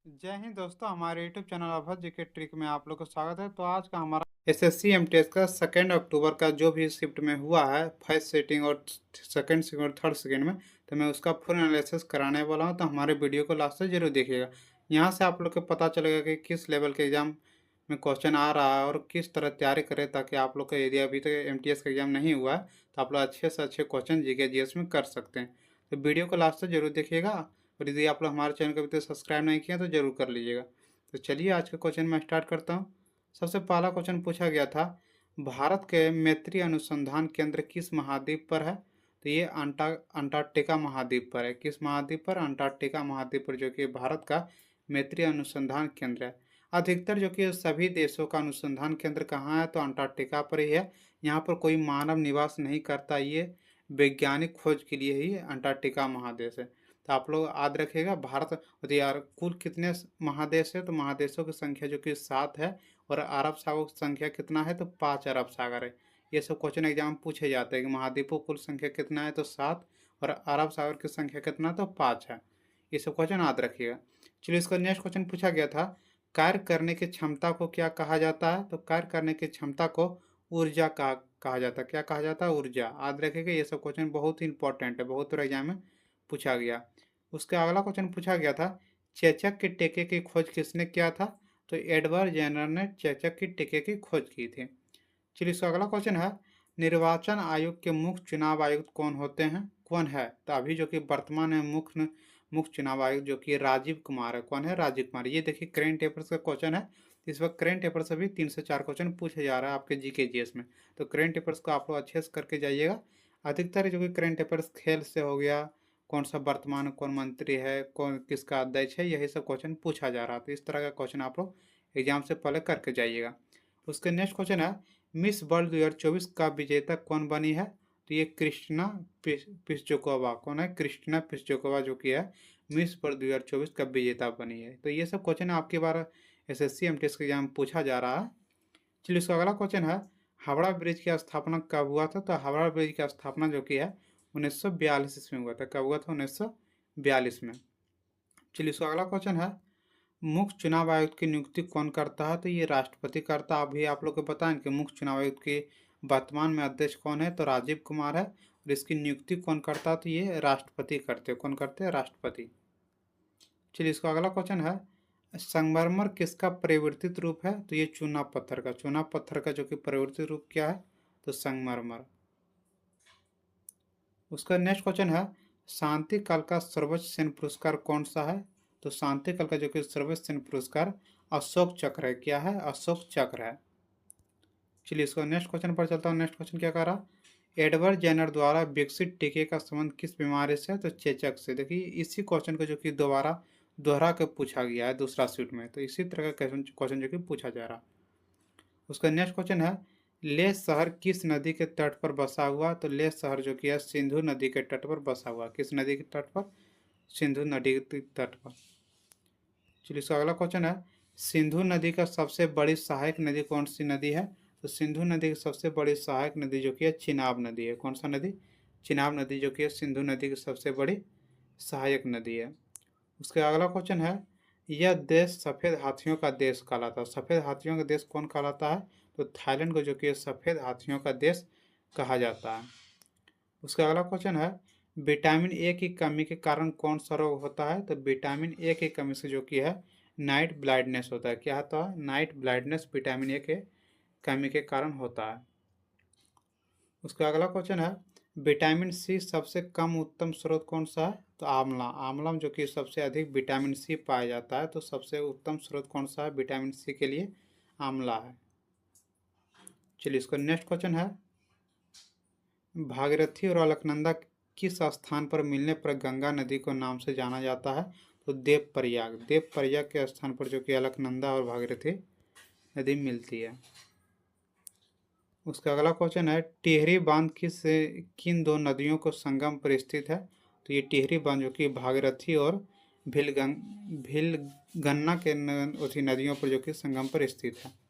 जय हिंद दोस्तों, हमारे यूट्यूब चैनल अभय जी के ट्रिक में आप लोग को स्वागत है। तो आज का हमारा एसएससी एमटीएस का 2 अक्टूबर का जो भी शिफ्ट में हुआ है, फर्स्ट सेटिंग और सेकंड सेटिंग और थर्ड सेकंड में, तो मैं उसका फुल एनालिसिस कराने वाला हूं। तो हमारे वीडियो को लास्ट तक जरूर देखिएगा। यहाँ से आप लोग को पता चलेगा कि किस लेवल के एग्जाम में क्वेश्चन आ रहा है और किस तरह तैयारी करें, ताकि आप लोग का यदि अभी तक एमटीएस का एग्जाम नहीं हुआ है तो आप लोग अच्छे से अच्छे क्वेश्चन जीके जीएस में कर सकते हैं। तो वीडियो को लास्ट तक जरूर देखिएगा। और यदि आप लोग हमारे चैनल को अभी तक सब्सक्राइब नहीं किया तो जरूर कर लीजिएगा। तो चलिए आज का क्वेश्चन मैं स्टार्ट करता हूँ। सबसे पहला क्वेश्चन पूछा गया था, भारत के मैत्री अनुसंधान केंद्र किस महाद्वीप पर है? तो ये अंटार्कटिका महाद्वीप पर है। किस महाद्वीप पर? अंटार्कटिका महाद्वीप पर, जो कि भारत का मैत्री अनुसंधान केंद्र है। अधिकतर जो कि सभी देशों का अनुसंधान केंद्र कहाँ है? तो अंटार्कटिका पर ही है। यहाँ पर कोई मानव निवास नहीं करता, ये वैज्ञानिक खोज के लिए ही अंटार्कटिका महादेश है। तो आप लोग याद रखिएगा। भारत और यार कुल कितने महादेश है? तो महादेशों की संख्या जो कि 7 है। और अरब सागर की संख्या कितना है? तो 5 अरब सागर है। ये सब क्वेश्चन एग्जाम पूछे जाते हैं कि महाद्वीपों कुल संख्या कितना है? तो 7। और अरब सागर की संख्या कितना? तो 5 है। ये सब क्वेश्चन याद रखिएगा। चलिए, इसका नेक्स्ट क्वेश्चन पूछा गया था, कार्य करने की क्षमता को क्या कहा जाता है? तो कार्य करने की क्षमता को ऊर्जा कहा जाता है। क्या कहा जाता है? ऊर्जा। याद रखिएगा, ये सब क्वेश्चन बहुत ही इंपॉर्टेंट है, बहुत बार एग्जाम में पूछा गया। उसका अगला क्वेश्चन पूछा गया था, चेचक के टेके की खोज किसने किया था? तो एडवर्ड जेनर ने चेचक की टेके की खोज की थी। चलिए, इसका अगला क्वेश्चन है, निर्वाचन आयोग के मुख्य चुनाव आयुक्त कौन होते हैं? कौन है? तो अभी जो कि वर्तमान में मुख्य चुनाव आयुक्त जो कि राजीव कुमार है। कौन है? राजीव कुमार। ये देखिए करेंट अफेयर्स का क्वेश्चन है। इस वक्त करेंट अफेयर से भी 3 से 4 क्वेश्चन पूछे जा रहा है आपके जीके जीएस में। तो करेंट अफेयर्स को आप लोग अच्छे से करके जाइएगा। अधिकतर जो कि करेंट अफेयर्स खेल से हो गया, कौन सा वर्तमान कौन मंत्री है, कौन किसका अध्यक्ष है, यही सब क्वेश्चन पूछा जा रहा था। इस तरह का क्वेश्चन आप लोग एग्जाम से पहले करके जाइएगा। उसके नेक्स्ट क्वेश्चन है, मिस वर्ल्ड 2024 का विजेता कौन बनी है? तो ये क्रिस्टिना पिस्जोकोवा। कौन है? क्रिस्टिना पिस्जोकोवा जो कि है मिस वर्ल्ड 2024 का विजेता बनी है। तो ये सब क्वेश्चन आपके बार एसएससी एमटीएस के एग्जाम में पूछा जा रहा है। चलिए, इसका अगला क्वेश्चन है, हावड़ा ब्रिज की स्थापना कब हुआ था? तो हावड़ा ब्रिज की स्थापना जो कि है 1942 ईस्वी में हुआ था। कब हुआ था? 1942 में। चलिए, इसका अगला क्वेश्चन है, मुख्य चुनाव आयुक्त की नियुक्ति कौन करता है? तो ये राष्ट्रपति करता है। अभी आप लोग को बताएं कि मुख्य चुनाव आयुक्त के वर्तमान में अध्यक्ष कौन है? तो राजीव कुमार है। और इसकी नियुक्ति कौन करता है? तो ये राष्ट्रपति करते हैं। कौन करते हैं? राष्ट्रपति। चलिए, इसका अगला क्वेश्चन है, संगमरमर किसका परिवर्तित रूप है? तो ये चूना पत्थर का। चूना पत्थर का जो कि परिवर्तित रूप क्या है? तो संगमरमर। उसका नेक्स्ट क्वेश्चन है, शांति काल का सर्वोच्च सैन्य पुरस्कार कौन सा है? तो शांति काल का जो कि सर्वोच्च सैन्य पुरस्कार अशोक चक्र है। क्या है? अशोक चक्र है। चलिए, इसको नेक्स्ट क्वेश्चन पर चलता हूँ। नेक्स्ट क्वेश्चन क्या कह रहा, एडवर्ड जेनर द्वारा विकसित टीके का संबंध किस बीमारी से है? तो चेचक से। देखिए इसी क्वेश्चन को जो कि दोबारा दोहरा के पूछा गया है दूसरा सीट में। तो इसी तरह का क्वेश्चन जो कि पूछा जा रहा। उसका नेक्स्ट क्वेश्चन है, लेह शहर किस नदी के तट पर बसा हुआ? तो लेह शहर जो कि है सिंधु नदी के तट पर बसा हुआ। किस नदी के तट पर? सिंधु नदी के तट पर। चलिए, इसका अगला क्वेश्चन है, सिंधु नदी का सबसे बड़ी सहायक नदी कौन सी नदी है? तो सिंधु नदी की सबसे बड़ी सहायक नदी जो कि है चिनाब नदी है। कौन सा नदी? चिनाब नदी जो कि है सिंधु नदी की सबसे बड़ी सहायक नदी है। उसका अगला क्वेश्चन है, यह देश सफ़ेद हाथियों का देश कहलाता है। सफ़ेद हाथियों का देश कौन कहलाता है? तो थाईलैंड को जो कि सफ़ेद हाथियों का देश कहा जाता है। उसका अगला क्वेश्चन है, विटामिन ए की कमी के कारण कौन सा रोग होता है? तो विटामिन ए की कमी से जो कि है नाइट ब्लाइंडनेस होता है। क्या होता है? नाइट ब्लाइंडनेस विटामिन ए के कमी के कारण होता है। उसका अगला क्वेश्चन है, विटामिन सी सबसे कम उत्तम स्रोत कौन सा है? तो आंवला। आंवला में जो कि सबसे अधिक विटामिन सी पाया जाता है। तो सबसे उत्तम स्रोत कौन सा है विटामिन सी के लिए? आंवला है। चलिए, इसका नेक्स्ट क्वेश्चन है, भागीरथी और अलकनंदा किस स्थान पर मिलने पर गंगा नदी को नाम से जाना जाता है? तो देवप्रयाग। देवप्रयाग के स्थान पर जो कि अलकनंदा और भागीरथी नदी मिलती है। उसका अगला क्वेश्चन है, टिहरी बांध किन दो नदियों को संगम पर स्थित है? तो ये टिहरी बांध जो कि भागीरथी और भीलगन्ना के उसी नदियों पर जो कि संगम पर स्थित है।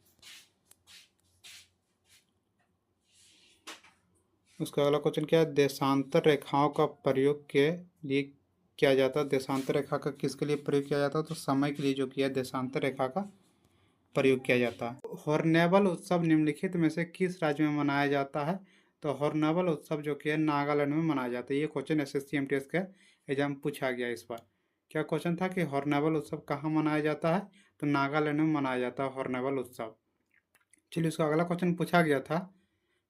उसका अगला क्वेश्चन क्या है, देशांतर रेखाओं का प्रयोग के लिए किया जाता है। देशांतर रेखा का किसके लिए प्रयोग किया जाता है? तो समय के लिए जो किया देशांतर रेखा का प्रयोग किया जाता है। हॉर्नबिल उत्सव निम्नलिखित में से किस राज्य में मनाया जाता है? तो हॉर्नबिल उत्सव जो कि है नागालैंड में मनाया जाता है। ये क्वेश्चन SSC MTS के एग्जाम पूछा गया इस बार। क्या क्वेश्चन था कि हॉर्नबिल उत्सव कहाँ मनाया जाता है? तो नागालैंड में मनाया जाता है हॉर्नबिल उत्सव। चलिए, उसका अगला क्वेश्चन पूछा गया था,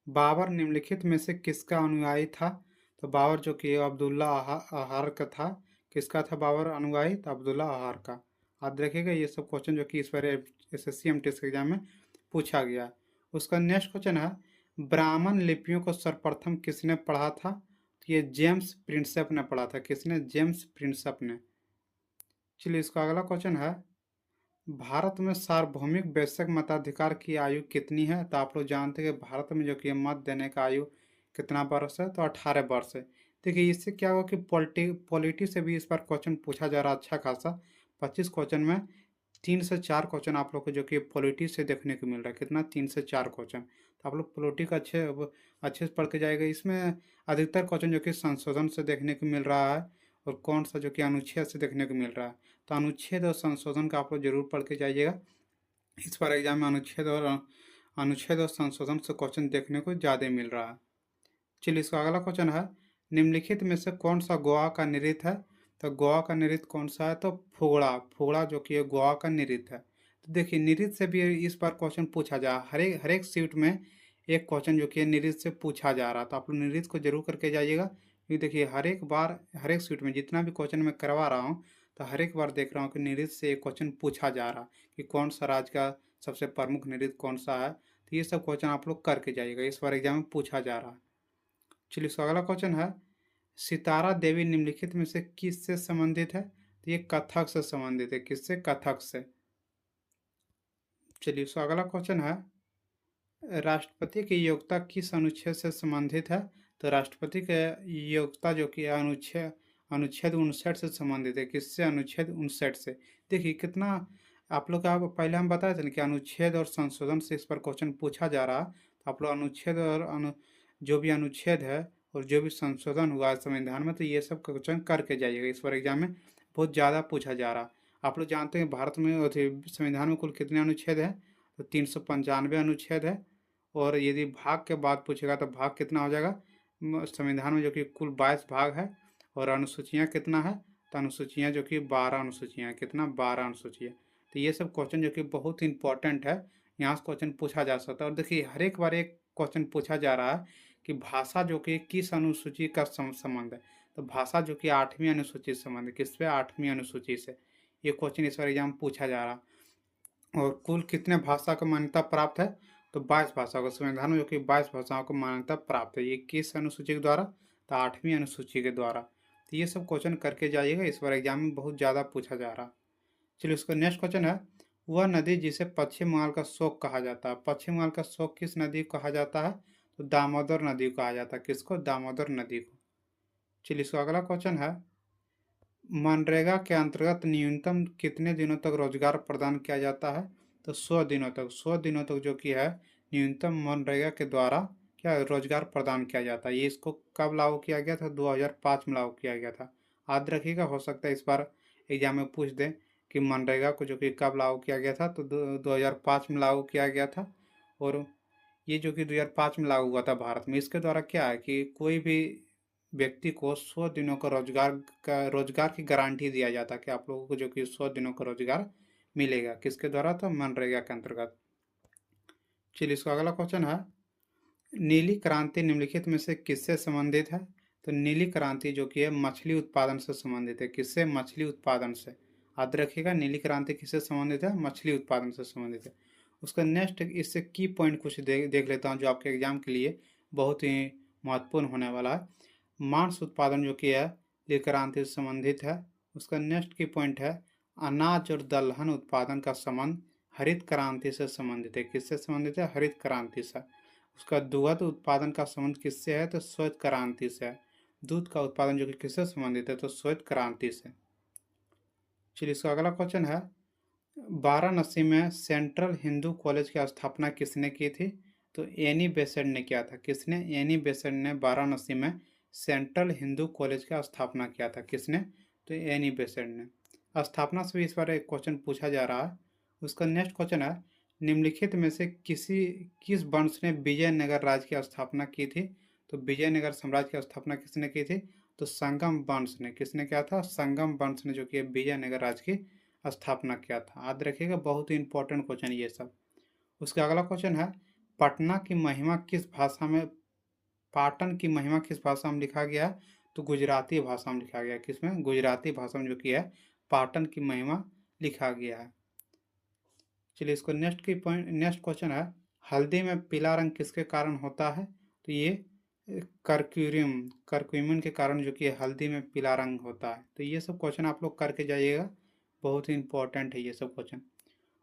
बाबर निम्नलिखित में से किसका अनुयायी था? तो बाबर जो कि अब्दुल्ला अहार का था। किसका था बाबर अनुयायी? तो अब्दुल्ला अहार का। आप देखिएगा ये सब क्वेश्चन जो कि इस बार SSC MTS के एग्जाम में पूछा गया। उसका नेक्स्ट क्वेश्चन है, ब्राह्मण लिपियों को सर्वप्रथम किसने पढ़ा था? तो ये जेम्स प्रिंसेप ने पढ़ा था। किसने? जेम्स प्रिंसेप ने। चलिए, इसका अगला क्वेश्चन है, भारत में सार्वभौमिक वैश्विक मताधिकार की आयु कितनी है? तो आप लोग जानते हैं कि भारत में जो कि मत देने का आयु कितना वर्ष है? तो 18 वर्ष है। देखिए, इससे क्या होगा कि पॉलिटी से भी इस बार क्वेश्चन पूछा जा रहा है अच्छा खासा। 25 क्वेश्चन में 3 से 4 क्वेश्चन आप लोग को जो कि पॉलिटी से देखने को मिल रहा है। कितना? 3 से 4 क्वेश्चन। तो आप लोग पॉलिटी का अच्छे से पढ़ के जाएगा। इसमें अधिकतर क्वेश्चन जो कि संशोधन से देखने को मिल रहा है और कौन सा जो कि अनुच्छेद से देखने को मिल रहा है। तो अनुच्छेद और संशोधन का आप लोग जरूर पढ़ के जाइएगा। इस बार एग्जाम में अनुच्छेद और संशोधन से क्वेश्चन देखने को ज़्यादा मिल रहा है। चलिए, इसका अगला क्वेश्चन है, निम्नलिखित में से कौन सा गोवा का नृत्य है? तो गोवा का नृत्य कौन सा है? तो फुगड़ा। फुगड़ा जो कि गोवा का नृत्य है। तो देखिए, नृत्य से भी इस बार क्वेश्चन पूछा जा हर एक शिफ्ट में एक क्वेश्चन जो कि नृत्य से पूछा जा रहा है। तो आप लोग नृत्य को जरूर करके जाइएगा, क्योंकि देखिए हर एक बार हर एक शिफ्ट में जितना भी क्वेश्चन मैं करवा रहा हूँ, तो हर एक बार देख रहा हूँ कि नृत्य से एक क्वेश्चन पूछा जा रहा है कि कौन सा राज्य का सबसे प्रमुख नृत्य कौन सा है। तो ये सब क्वेश्चन आप लोग करके जाइएगा, इस बार एग्जाम में पूछा जा रहा है। चलिए, इसका अगला क्वेश्चन है, सितारा देवी निम्नलिखित में से किससे संबंधित है? तो ये कथक से संबंधित है। किससे? कथक से। चलिए, इसका अगला क्वेश्चन है, राष्ट्रपति की योग्यता किस अनुच्छेद से संबंधित है? तो राष्ट्रपति के योग्यता जो कि अनुच्छेद अनुच्छेद 59 से संबंधित है। किससे? अनुच्छेद 59 से। देखिए कितना आप लोग का पहले हम बताए थे ना कि अनुच्छेद और संशोधन से इस पर क्वेश्चन पूछा जा रहा है। तो आप लोग अनुच्छेद और जो भी अनुच्छेद है और जो भी संशोधन हुआ है संविधान में, तो ये सब क्वेश्चन करके जाइएगा। इस बार एग्जाम में बहुत ज़्यादा पूछा जा रहा है। आप लोग जानते हैं भारत में संविधान में कुल कितने अनुच्छेद हैं? तो 395 अनुच्छेद है। और यदि भाग के बाद पूछेगा तो भाग कितना हो जाएगा संविधान में, जो कि कुल 22 भाग है। और अनुसूचियाँ कितना है? तो अनुसूचियाँ जो कि 12 अनुसूचियाँ, कितना? 12 अनुसूचियाँ। तो ये सब क्वेश्चन जो कि बहुत इंपॉर्टेंट है, यहाँ से क्वेश्चन पूछा जा सकता है। और देखिए हर एक बार एक क्वेश्चन पूछा जा रहा है कि भाषा जो कि किस अनुसूची का संबंध है? तो भाषा जो कि 8वीं अनुसूची से संबंध है। किस पे? 8वीं अनुसूची से। ये क्वेश्चन इस बार एग्जाम पूछा जा रहा है। और कुल कितने भाषा को मान्यता प्राप्त है? तो 22 भाषा को संविधान में जो कि 22 भाषाओं को मान्यता प्राप्त है। ये किस अनुसूची के द्वारा? तो 8वीं अनुसूची के द्वारा। तो ये सब क्वेश्चन करके जाइएगा, इस बार एग्जाम में बहुत ज़्यादा पूछा जा रहा है। चलिए, उसका नेक्स्ट क्वेश्चन है, वह नदी जिसे पश्चिम बंगाल का शोक कहा जाता है। पश्चिम बंगाल का शोक किस नदी को कहा जाता है? तो दामोदर नदी को कहा जाता है। किसको? दामोदर नदी को। चलिए, इसका अगला क्वेश्चन है, मनरेगा के अंतर्गत न्यूनतम कितने दिनों तक रोजगार प्रदान किया जाता है? तो 100 दिनों तक। 100 दिनों तक जो कि है न्यूनतम मनरेगा के द्वारा क्या रोजगार प्रदान किया जाता है। ये इसको कब लागू किया गया था? 2005 में लागू किया गया था। याद रखिएगा, हो सकता है इस बार एग्जाम में पूछ दे कि मनरेगा को जो कि कब लागू किया गया था। तो 2005 में लागू किया गया था। और ये जो कि 2005 में लागू हुआ था भारत में, इसके द्वारा क्या है कि कोई भी व्यक्ति को 100 दिनों का रोजगार की गारंटी दिया जाता है कि आप लोगों को जो कि 100 दिनों का रोजगार मिलेगा। किसके द्वारा? तो मनरेगा के अंतर्गत। चलिए, इसका अगला क्वेश्चन है, नीली क्रांति निम्नलिखित में से किससे संबंधित है? तो नीली क्रांति जो कि है मछली उत्पादन से संबंधित है। किससे? मछली उत्पादन से। याद रखिएगा, नीली क्रांति किससे संबंधित है? मछली उत्पादन से संबंधित है। उसका नेक्स्ट इससे की पॉइंट कुछ देख लेता हूँ जो आपके एग्जाम के लिए बहुत ही महत्वपूर्ण होने वाला है। मांस उत्पादन जो कि है नीली क्रांति से संबंधित है। उसका नेक्स्ट की पॉइंट है, अनाज और दलहन उत्पादन का संबंध हरित क्रांति से संबंधित है। किससे संबंधित है? हरित क्रांति से। उसका दुग्ध उत्पादन का संबंध किससे है? तो श्वेत क्रांति से। दूध का उत्पादन जो कि किससे संबंधित है? तो श्वेत क्रांति से। चलिए, इसका अगला क्वेश्चन है, वाराणसी में सेंट्रल हिंदू कॉलेज की स्थापना किसने की थी? तो एनी बेसेंट ने किया था। किसने? एनी बेसेंट ने वाराणसी में सेंट्रल हिंदू कॉलेज का स्थापना किया था। किसने? तो एनी बेसेंट ने। स्थापना से भी इस बार एक क्वेश्चन पूछा जा रहा है। उसका नेक्स्ट क्वेश्चन है, निम्नलिखित में से किस वंश ने विजयनगर राज्य की स्थापना की थी? तो विजयनगर साम्राज्य की स्थापना किसने की थी? तो संगम वंश ने। किसने किया था? संगम वंश ने जो कि विजयनगर राज्य की स्थापना किया था। याद रखिएगा, बहुत ही इंपॉर्टेंट क्वेश्चन ये सब। उसका अगला क्वेश्चन है, पटना की महिमा किस भाषा में पाटन की महिमा किस भाषा में लिखा गया है? तो गुजराती भाषा में लिखा गया है। किसमें? गुजराती भाषा में जो कि है पाटन की महिमा लिखा गया है। चलिए इसको नेक्स्ट क्वेश्चन है, हल्दी में पीला रंग किसके कारण होता है? तो ये करक्यूमिन के कारण जो कि हल्दी में पीला रंग होता है। तो ये सब क्वेश्चन आप लोग करके जाइएगा, बहुत ही इंपॉर्टेंट है ये सब क्वेश्चन।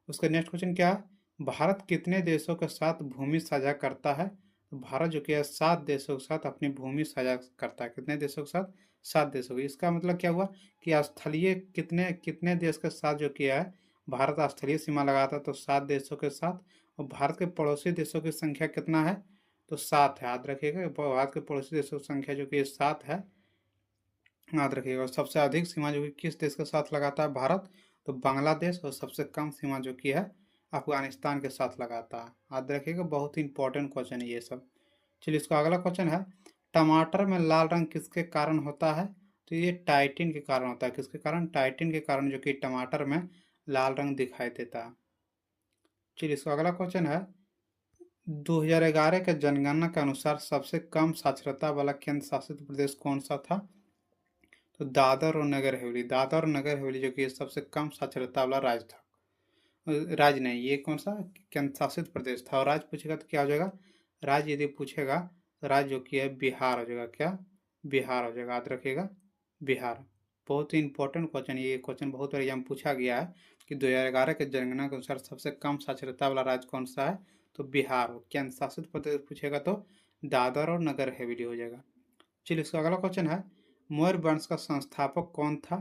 उसका नेक्स्ट क्वेश्चन क्या है, भारत कितने देशों के साथ भूमि साझा करता है? तो भारत जो कि है 7 देशों के साथ अपनी भूमि साझा करता है। कितने देशों के साथ? 7 देशों के। इसका मतलब क्या हुआ कि स्थलीय कितने कितने देश के साथ जो किया है भारत स्थलीय सीमा लगाता है, तो 7 देशों के साथ। और भारत के पड़ोसी देशों की संख्या कितना है? तो 7 है। याद रखिएगा, भारत के पड़ोसी देशों की संख्या जो कि 7 है, याद रखिएगा। सबसे अधिक सीमा जो कि किस देश के साथ लगाता है भारत? तो बांग्लादेश। और सबसे कम सीमा जो कि है अफगानिस्तान के साथ लगाता है। याद रखिएगा, बहुत ही इंपॉर्टेंट क्वेश्चन है ये सब। चलिए इसका अगला क्वेश्चन है, टमाटर में लाल रंग किसके कारण होता है? तो ये टाइटिन के कारण होता है। किसके कारण? टाइटिन के कारण जो कि टमाटर में लाल रंग दिखाई देता है। चलिए इसका अगला क्वेश्चन है, 2011 के जनगणना के अनुसार सबसे कम साक्षरता वाला केंद्र शासित प्रदेश कौन सा था? तो दादर और नगर हवेली। दादर और नगर हवेली जो कि सबसे कम साक्षरता वाला राज्य था। राज्य नहीं, ये कौन सा केंद्र शासित प्रदेश था। और राज्य पूछेगा तो क्या हो जाएगा? राज्य यदि पूछेगा तो राज्य जो कि है बिहार हो जाएगा। क्या? बिहार हो जाएगा। याद रखिएगा, बिहार। बहुत ही इंपॉर्टेंट क्वेश्चन, ये क्वेश्चन बहुत बार एग्जाम पूछा गया है कि 2011 के जनगणना के अनुसार सबसे कम साक्षरता वाला राज्य कौन सा है? तो बिहार। केंद्र शासित प्रदेश पूछेगा तो दादर और नगर हवेली हो जाएगा। चलिए इसका अगला क्वेश्चन है, मौर्य वंश का संस्थापक कौन था?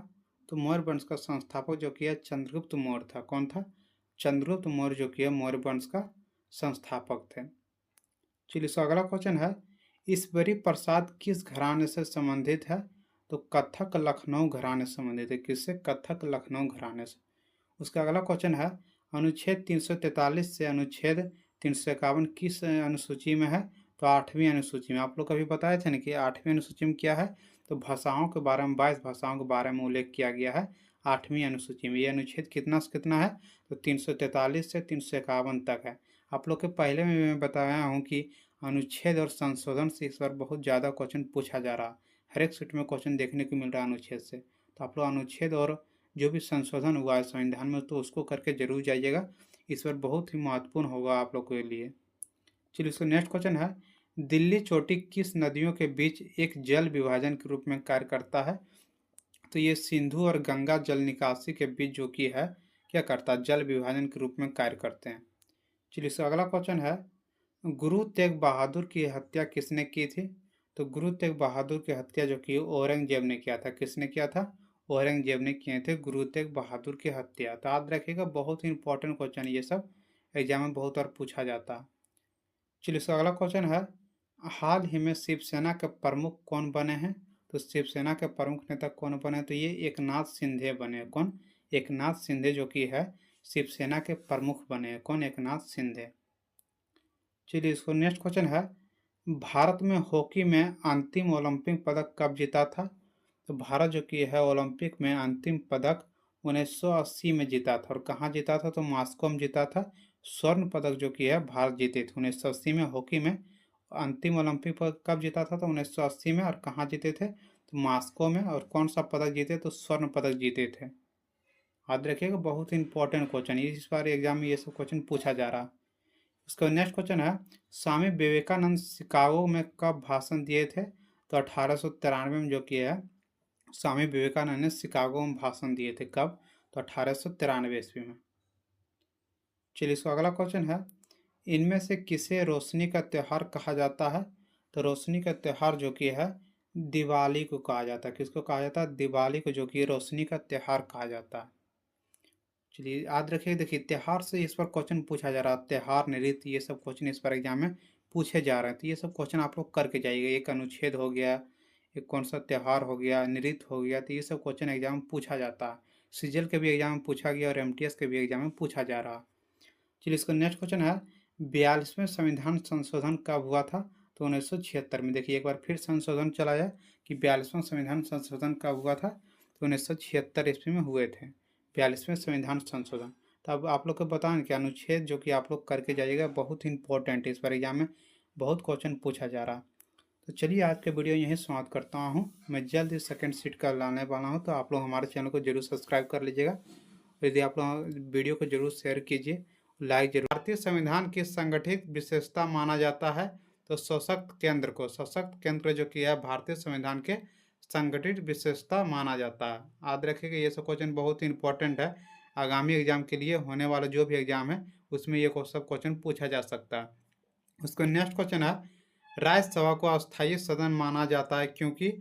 तो मौर्य वंश का संस्थापक जो कि है चंद्रगुप्त मौर्य था। कौन था? चंद्रगुप्त मौर्य जो कि है मौर्य वंश का संस्थापक थे। चलिए इसका अगला क्वेश्चन है, ईश्वरी प्रसाद किस घराने से संबंधित है? तो कथक लखनऊ घराने से संबंधित है। किससे? कथक लखनऊ घराने से। उसका अगला क्वेश्चन है, अनुच्छेद 343 से अनुच्छेद 351 किस अनुसूची में है? तो 8वीं अनुसूची में। आप लोग कभी बताए थे ना कि 8वीं अनुसूची में क्या है? तो भाषाओं के बारे में, 22 भाषाओं के बारे में उल्लेख किया गया है 8वीं अनुसूची में। ये अनुच्छेद कितना से कितना है? तो 343 से 351 तक है। आप लोग के पहले में मैं बताया हूँ कि अनुच्छेद और संशोधन से इस बार बहुत ज़्यादा क्वेश्चन पूछा जा रहा है। हर एक सीट में क्वेश्चन देखने को मिल रहा है अनुच्छेद से। तो आप लोग अनुच्छेद और जो भी संशोधन हुआ है संविधान में, तो उसको करके जरूर जाइएगा। इस बार बहुत ही महत्वपूर्ण होगा आप लोग के लिए। चलिए इसका नेक्स्ट क्वेश्चन है, दिल्ली चोटी किस नदियों के बीच एक जल विभाजन के रूप में कार्य करता है? तो ये सिंधु और गंगा जल निकासी के बीच जो कि है क्या करता है? जल विभाजन के रूप में कार्य करते हैं। चलिए इसका अगला क्वेश्चन है, गुरु तेग बहादुर की हत्या किसने की थी? तो गुरु तेग बहादुर की हत्या जो कि औरंगजेब ने किया था। किसने किया था? औरंगजेब ने किए थे गुरु तेग बहादुर की हत्या। तो याद रखिएगा, बहुत ही इंपॉर्टेंट क्वेश्चन ये सब, एग्जाम में बहुत बार पूछा जाता है। चलिए इसका अगला क्वेश्चन है, हाल ही में शिवसेना के प्रमुख कौन बने हैं? तो शिवसेना के प्रमुख नेता कौन बने? तो ये एकनाथ शिंदे बने। कौन? एकनाथ शिंदे जो कि है शिवसेना के प्रमुख बने हैं। कौन? एकनाथ शिंदे। चलिए इसको नेक्स्ट क्वेश्चन है, भारत में हॉकी में अंतिम ओलंपिक पदक कब जीता था? तो भारत जो कि है ओलंपिक में अंतिम पदक 1980 में जीता था। और कहाँ जीता था? तो मॉस्को में जीता था। स्वर्ण पदक जो कि है भारत जीते थे 1980 में हॉकी में। अंतिम ओलंपिक पदक कब जीता था? तो 1980 में। और कहाँ जीते थे? तो मॉस्को में। और कौन सा पदक जीते? तो स्वर्ण पदक जीते थे। याद रखिएगा, बहुत ही इंपॉर्टेंट क्वेश्चन है, इस बार एग्जाम में ये सब क्वेश्चन पूछा जा रहा। उसका नेक्स्ट क्वेश्चन है, स्वामी विवेकानंद शिकागो में कब भाषण दिए थे? तो 1893 में जो कि है स्वामी विवेकानंद ने शिकागो में भाषण दिए थे। कब? तो 1893 ईस्वी में। चलिए इसका अगला क्वेश्चन है, इनमें से किसे रोशनी का त्यौहार कहा जाता है? तो रोशनी का त्यौहार जो कि है दिवाली को कहा जाता है। किसको कहा जाता है? दिवाली को, जो कि रोशनी का त्यौहार कहा जाता है। चलिए याद रखिए, देखिए त्यौहार से इस पर क्वेश्चन पूछा जा रहा है। त्यौहार, नृत्य, ये सब क्वेश्चन इस पर एग्जाम में पूछे जा रहे हैं। तो ये सब क्वेश्चन आप लोग करके जाइएगा। एक अनुच्छेद हो गया, ये कौन सा त्यौहार हो गया, नृत्य हो गया, तो ये सब क्वेश्चन एग्जाम में पूछा जाता है। सीजीएल के भी एग्जाम में पूछा गया और एमटीएस के भी एग्जाम में पूछा जा रहा है। चलिए इसका नेक्स्ट क्वेश्चन है, 42वें संविधान संशोधन कब हुआ था? तो 1976 में। देखिए एक बार फिर संशोधन चला जाए कि 42वां संविधान संशोधन कब हुआ था? तो 1976 ईस्वी में हुए थे 42वें संविधान संशोधन। तो अब आप लोग को बताएं कि अनुच्छेद जो कि आप लोग करके जाइएगा, बहुत ही इंपॉर्टेंट है, इस बार एग्जाम में बहुत क्वेश्चन पूछा जा रहा है। तो चलिए आज के वीडियो यहीं समाप्त करता हूँ। मैं जल्द ही सेकंड सीट का लाने वाला हूँ, तो आप लोग हमारे चैनल को जरूर सब्सक्राइब कर लीजिएगा। यदि आप लोग वीडियो को जरूर शेयर कीजिए, लाइक जरूर। भारतीय संविधान की संगठित विशेषता माना जाता है? तो सशक्त केंद्र जो कि है भारतीय संविधान के संगठित विशेषता माना जाता है। याद रखिएगा ये सब क्वेश्चन बहुत ही इंपॉर्टेंट है। आगामी एग्जाम के लिए होने वाला जो भी एग्जाम है उसमें ये सब क्वेश्चन पूछा जा सकता है। उसका नेक्स्ट क्वेश्चन है, राज्यसभा को अस्थायी सदन माना जाता है क्योंकि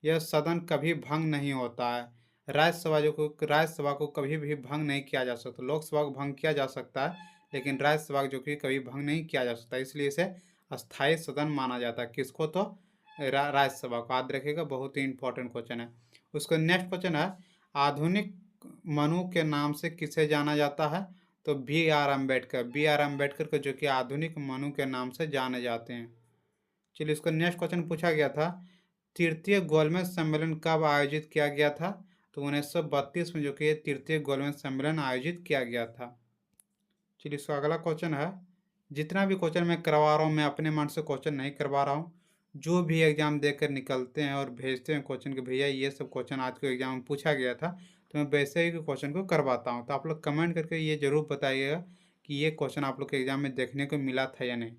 यह सदन कभी भंग नहीं होता है। राज्यसभा को कभी भी भंग नहीं किया जा सकता। लोकसभा को भंग किया जा सकता है लेकिन राज्यसभा जो कि कभी भंग नहीं किया जा सकता, इसलिए इसे अस्थायी सदन माना जाता है। किसको? तो राज्यसभा को। याद रखिएगा बहुत ही इंपॉर्टेंट क्वेश्चन है। उसका नेक्स्ट क्वेश्चन है, आधुनिक मनु के नाम से किसे जाना जाता है? तो बी आर अम्बेडकर को जो कि आधुनिक मनु के नाम से जाने जाते हैं। चलिए इसका नेक्स्ट क्वेश्चन पूछा गया था, तृतीय गोलमेज सम्मेलन कब आयोजित किया गया था? तो 1932 में जो कि तृतीय गोलमेज सम्मेलन आयोजित किया गया था। चलिए इसका अगला क्वेश्चन है, जितना भी क्वेश्चन मैं करवा रहा हूँ मैं अपने मन से क्वेश्चन नहीं करवा रहा हूँ। जो भी एग्जाम देकर निकलते हैं और भेजते हैं क्वेश्चन के भैया ये सब क्वेश्चन आज के एग्जाम में पूछा गया था, तो मैं वैसे ही क्वेश्चन को करवाता हूँ। तो आप लोग कमेंट करके ये जरूर बताइएगा कि ये क्वेश्चन आप लोग के एग्जाम में देखने को मिला था या नहीं।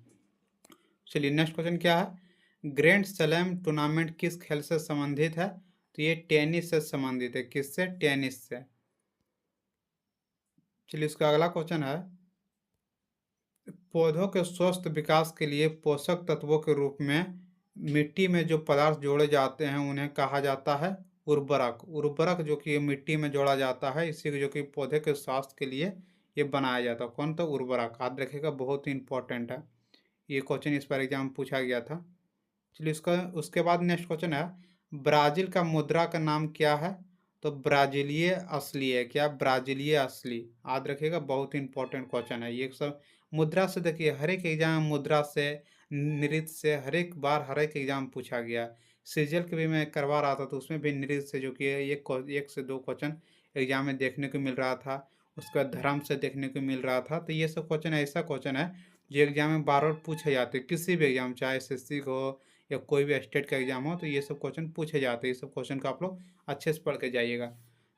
चलिए नेक्स्ट क्वेश्चन क्या है, ग्रैंड स्लैम टूर्नामेंट किस खेल से संबंधित है? तो ये टेनिस से संबंधित है। किससे? टेनिस से। चलिए इसका अगला क्वेश्चन है, पौधों के स्वस्थ विकास के लिए पोषक तत्वों के रूप में मिट्टी में जो पदार्थ जोड़े जाते हैं उन्हें कहा जाता है उर्वरक जो कि मिट्टी में जोड़ा जाता है, इसी को जो कि पौधे के स्वास्थ्य के लिए ये बनाया जाता है। कौन? तो उर्वरक। याद रखिएगा बहुत ही इंपॉर्टेंट है, ये क्वेश्चन इस बार एग्जाम में पूछा गया था। चलिए इसका उसके बाद नेक्स्ट क्वेश्चन है, ब्राजील का मुद्रा का नाम क्या है? तो ब्राजीलिये असली है। क्या? ब्राजीलिये असली। याद रखिएगा बहुत ही इंपॉर्टेंट क्वेश्चन है ये सब। मुद्रा से देखिए हर एक एग्जाम में मुद्रा से, नृत्य से हर एक एग्जाम पूछा गया। सीजीएल के भी मैं करवा रहा था तो उसमें भी नृत्य से जो कि एक से दो क्वेश्चन एग्जाम में देखने को मिल रहा था। उसका धर्म से देखने को मिल रहा था। तो ये सब क्वेश्चन ऐसा क्वेश्चन है जो एग्जाम में बार बार पूछे जाते हैं। किसी भी एग्जाम, चाहे एसएससी का हो या कोई भी स्टेट का एग्जाम हो, तो ये सब क्वेश्चन पूछे जाते हैं। ये सब क्वेश्चन का आप लोग अच्छे से पढ़ के जाइएगा।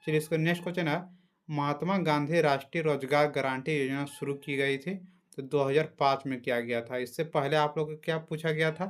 चलिए इसका नेक्स्ट क्वेश्चन है, महात्मा गांधी राष्ट्रीय रोजगार गारंटी योजना शुरू की गई थी तो 2005 में किया गया था। इससे पहले आप लोग को क्या पूछा गया था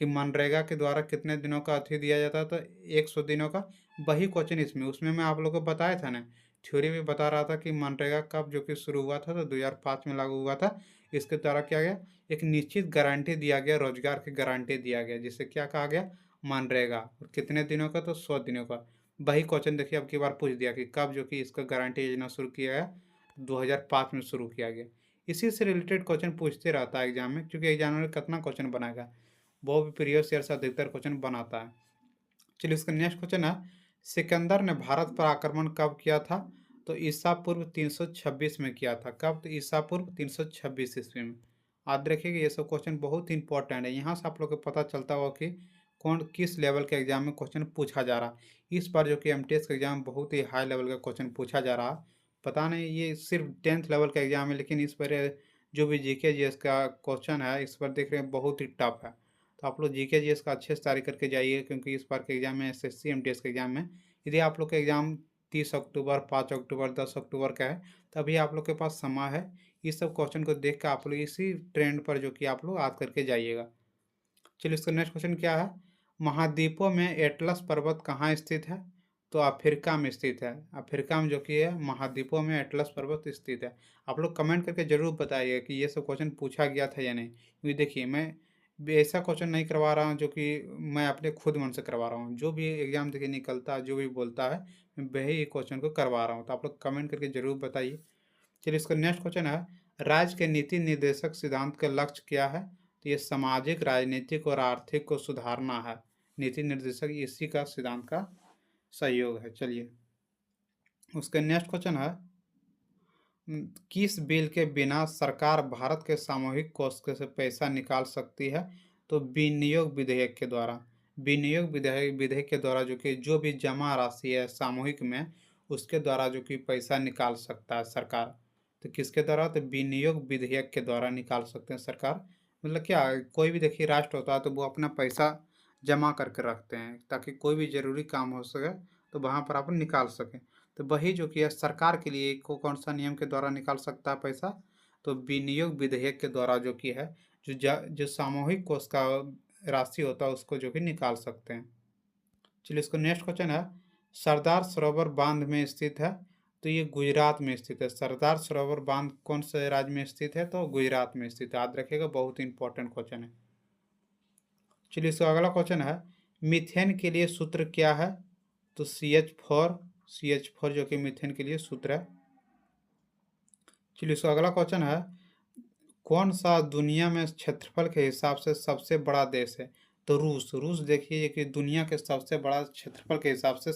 कि मनरेगा के द्वारा कितने दिनों का अवधि दिया जाता था? 100 दिनों का। वही क्वेश्चन उसमें मैं आप लोग को बताया था ना, थ्योरी में बता रहा था कि मनरेगा कब जो कि शुरू हुआ था तो 2005 में लागू हुआ था। इसके द्वारा क्या गया, एक निश्चित गारंटी दिया गया, रोजगार की गारंटी दिया गया, जिसे क्या कहा गया? मनरेगा। और कितने दिनों का? तो 100 दिनों का। वही क्वेश्चन देखिए अब की बार पूछ दिया कि कब जो कि इसका गारंटी योजना शुरू किया गया? 2005 में शुरू किया गया। इसी से रिलेटेड क्वेश्चन पूछते रहता है एग्जाम में, क्योंकि एग्जाम में कितना क्वेश्चन बनाएगा, वो भी प्रीवियस ईयर से अधिकतर क्वेश्चन बनाता है। चलिए इसका नेक्स्ट क्वेश्चन है, सिकंदर ने भारत पर आक्रमण कब किया था? तो ईसा पूर्व 326 में किया था। कब? तो ईसा पूर्व 326 ईस्वी में। याद रखिएगा ये सब क्वेश्चन बहुत इंपॉर्टेंट है। यहाँ से आप लोग को पता चलता होगा कि कौन किस लेवल के एग्जाम में क्वेश्चन पूछा जा रहा है। इस बार जो कि एमटीएस के एग्जाम में बहुत ही हाई लेवल का क्वेश्चन पूछा जा रहा है। पता नहीं ये सिर्फ 10th लेवल का एग्जाम है, लेकिन इस पर जो भी जीके जीएस का क्वेश्चन है इस पर देख रहे हैं बहुत ही टफ है। तो आप लोग जीके जीएस का अच्छे से तैयारी करके जाइए, क्योंकि इस बार के एग्जाम में एसएससी एमटीएस के एग्जाम में यदि आप लोग का एग्जाम 30 अक्टूबर, 5 अक्टूबर, 10 अक्टूबर का है, तभी आप लोग के पास समय है। इस सब क्वेश्चन को देख कर आप लोग इसी ट्रेंड पर जो कि आप लोग याद करके जाइएगा। चलिए इसका नेक्स्ट क्वेश्चन क्या है, महाद्वीपों में एटलस पर्वत कहाँ स्थित है? तो अफ्रीका में स्थित है। अफ्रीका में जो कि है महाद्वीपों में एटलस पर्वत स्थित है। आप लोग कमेंट करके जरूर बताइए कि ये सब क्वेश्चन पूछा गया था या नहीं, क्योंकि देखिए मैं ऐसा क्वेश्चन नहीं करवा रहा हूँ जो कि मैं अपने खुद मन से करवा रहा हूँ। जो भी एग्जाम देखिए निकलता है, जो भी बोलता है, मैं वही क्वेश्चन को करवा रहा हूँ। तो आप लोग कमेंट करके जरूर बताइए। चलिए इसका नेक्स्ट क्वेश्चन है, राज्य के नीति निर्देशक सिद्धांत का लक्ष्य क्या है? तो ये सामाजिक, राजनीतिक और आर्थिक को सुधारना है। नीति निर्देशक इसी का सिद्धांत का सहयोग है। चलिए उसके नेक्स्ट क्वेश्चन है, किस बिल के बिना सरकार भारत के सामूहिक कोष से पैसा निकाल सकती है? तो विनियोग विधेयक के द्वारा। विनियोग विधेयक के द्वारा जो भी जमा राशि है सामूहिक में, उसके द्वारा जो कि पैसा निकाल सकता है सरकार। तो किसके द्वारा? तो विनियोग विधेयक के द्वारा निकाल सकते हैं सरकार। मतलब क्या, कोई भी देखिए राष्ट्र होता है तो वो अपना पैसा जमा करके रखते हैं ताकि कोई भी जरूरी काम हो सके तो वहाँ पर अपन निकाल सकें। तो वही जो कि है सरकार के लिए कौन सा नियम के द्वारा निकाल सकता है पैसा? तो विनियोग विधेयक के द्वारा जो कि है जो सामूहिक कोष का राशि होता है उसको जो कि निकाल सकते हैं। चलिए इसको नेक्स्ट क्वेश्चन है, सरदार सरोवर बांध में स्थित है? तो ये गुजरात में स्थित है। सरदार सरोवर बांध कौन से राज्य में स्थित है? तो गुजरात में स्थित है। याद रखिएगा, बहुत इंपॉर्टेंट क्वेश्चन है। चलिए इसका अगला क्वेश्चन है, मीथेन के लिए सूत्र क्या है? तो CH4 जो कि मीथेन के लिए सूत्र है। चलिए इसका अगला क्वेश्चन है, कौन सा दुनिया में क्षेत्रफल के हिसाब से सबसे बड़ा देश है? तो रूस देखिए कि दुनिया के सबसे बड़ा क्षेत्रफल के हिसाब से